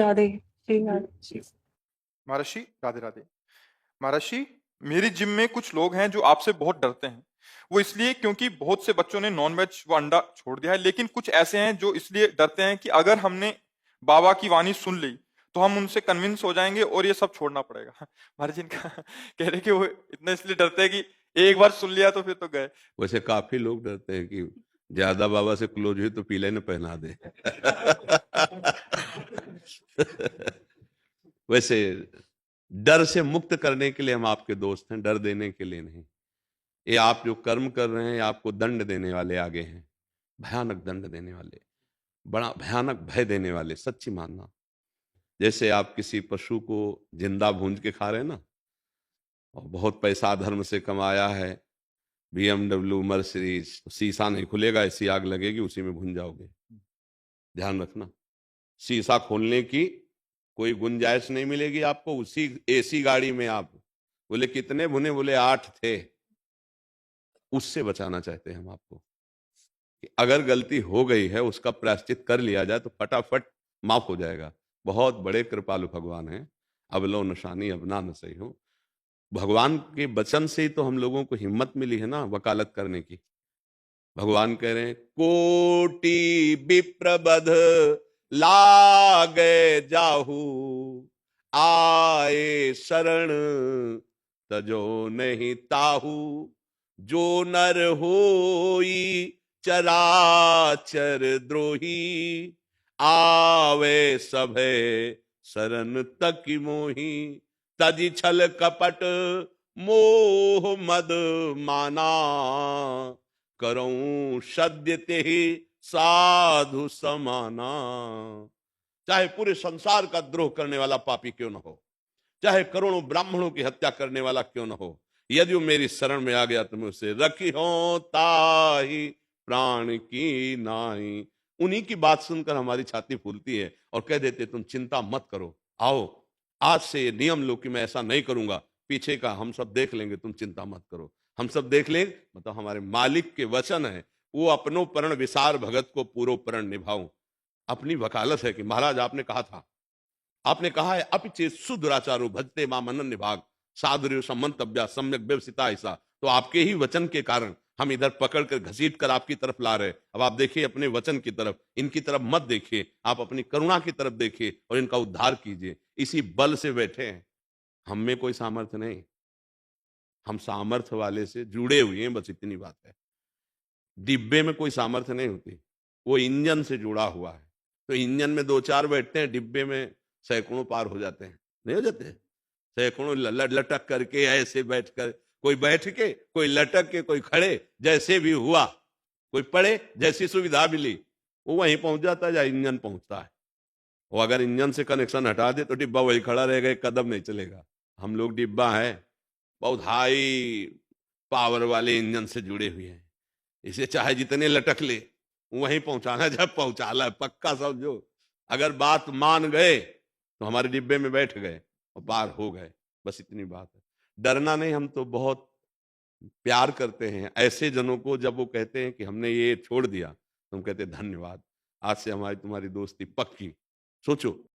राधे। श्री राधे। महर्षि राधे राधे। महर्षि, मेरी जिम में कुछ लोग हैं जो आपसे बहुत डरते हैं। वो इसलिए क्योंकि बहुत से बच्चों ने नॉनवेज व अंडा छोड़ दिया है, लेकिन कुछ ऐसे हैं जो इसलिए डरते हैं कि अगर हमने बाबा की वाणी सुन ली तो हम उनसे कन्विंस हो जाएंगे और ये सब छोड़ना पड़ेगा। महाराज इनका कह रहे कि वो इतना इसलिए डरते हैं कि एक बार सुन लिया तो फिर तो गए। वैसे काफी लोग डरते हैं कि ज्यादा बाबा से क्लोज हुई तो पीले न पहना दे। वैसे डर से मुक्त करने के लिए हम आपके दोस्त हैं, डर देने के लिए नहीं। ये आप जो कर्म कर रहे हैं, ये आपको दंड देने वाले आगे हैं, भयानक दंड देने वाले, बड़ा भयानक भय देने वाले। सच्ची मानना, जैसे आप किसी पशु को जिंदा भूंज के खा रहे हैं ना, और बहुत पैसा धर्म से कमाया है, BMW मर्सिडीज, तो शीशा नहीं खुलेगा, ऐसी आग लगेगी, उसी में भून जाओगे। ध्यान रखना, शीशा खोलने की कोई गुंजाइश नहीं मिलेगी आपको। उसी AC गाड़ी में आप बोले कितने भुने, बोले 8 थे। उससे बचाना चाहते हैं हम आपको कि अगर गलती हो गई है उसका प्रायश्चित कर लिया जाए तो फटाफट माफ हो जाएगा। बहुत बड़े कृपालु भगवान हैं। अब लो निशानी अब ना न सही हो। भगवान के वचन से ही तो हम लोगों को हिम्मत मिली है ना वकालत करने की। भगवान कह रहे हैं कोटि विप्रबध लागे जाहू, आए शरण तजो नहीं ताहू। जो नर होई चराचर द्रोही, आवे सभे शरण तक मोही। तजी छल कपट मोह मद माना, करऊं सद्य ते साधु समाना। चाहे पूरे संसार का द्रोह करने वाला पापी क्यों न हो, चाहे करोड़ों ब्राह्मणों की हत्या करने वाला क्यों न हो, यदि वो मेरी शरण में आ गया तो मैं उसे रखी हो ताही प्राण की नाई। उन्हीं की बात सुनकर हमारी छाती फूलती है और कह देते तुम चिंता मत करो, आओ आज से ये नियम लो कि मैं ऐसा नहीं करूंगा, पीछे का हम सब देख लेंगे, तुम चिंता मत करो, हम सब देख लेंगे। मतलब हमारे मालिक के वचन है, वो अपनो प्रण विसार भगत को पूरो प्रण निभाऊं। अपनी वकालत है कि महाराज आपने कहा था, आपने कहा है अपिचे सुदुराचारो भजते मां मनन निभाग, साधुर्य सम्मंतव्या सम्यक व्यवसिता ऐसा। तो आपके ही वचन के कारण हम इधर पकड़कर घसीट कर आपकी तरफ ला रहे। अब आप देखिए अपने वचन की तरफ, इनकी तरफ मत देखिए, आप अपनी करुणा की तरफ देखिए और इनका उद्धार कीजिए। इसी बल से बैठे हैं, हम में कोई सामर्थ्य नहीं, हम सामर्थ्य वाले से जुड़े हुए हैं, बस इतनी बात है। डिब्बे में कोई सामर्थ्य नहीं होती, वो इंजन से जुड़ा हुआ है। तो इंजन में 2-4 बैठते हैं, डिब्बे में सैकड़ों पार हो जाते हैं, नहीं हो जाते? सैकड़ों लटक करके, ऐसे बैठकर, कोई बैठ के, कोई लटक के, कोई खड़े, जैसे भी हुआ, कोई पड़े, जैसी सुविधा मिली वो वहीं पहुंच जाता है जहां इंजन पहुंचता है। वो अगर इंजन से कनेक्शन हटा दे तो डिब्बा वही खड़ा रहेगा, एक कदम नहीं चलेगा। हम लोग डिब्बा है, बहुत हाई पावर वाले इंजन से जुड़े हुए हैं, इसे चाहे जितने लटक ले वहीं पहुंचाना, जब पहुंचाना पक्का समझो। अगर बात मान गए तो हमारे डिब्बे में बैठ गए और पार हो गए, बस इतनी बात है। डरना नहीं, हम तो बहुत प्यार करते हैं ऐसे जनों को। जब वो कहते हैं कि हमने ये छोड़ दिया तो हम कहते हैं धन्यवाद, आज से हमारी तुम्हारी दोस्ती पक्की। सोचो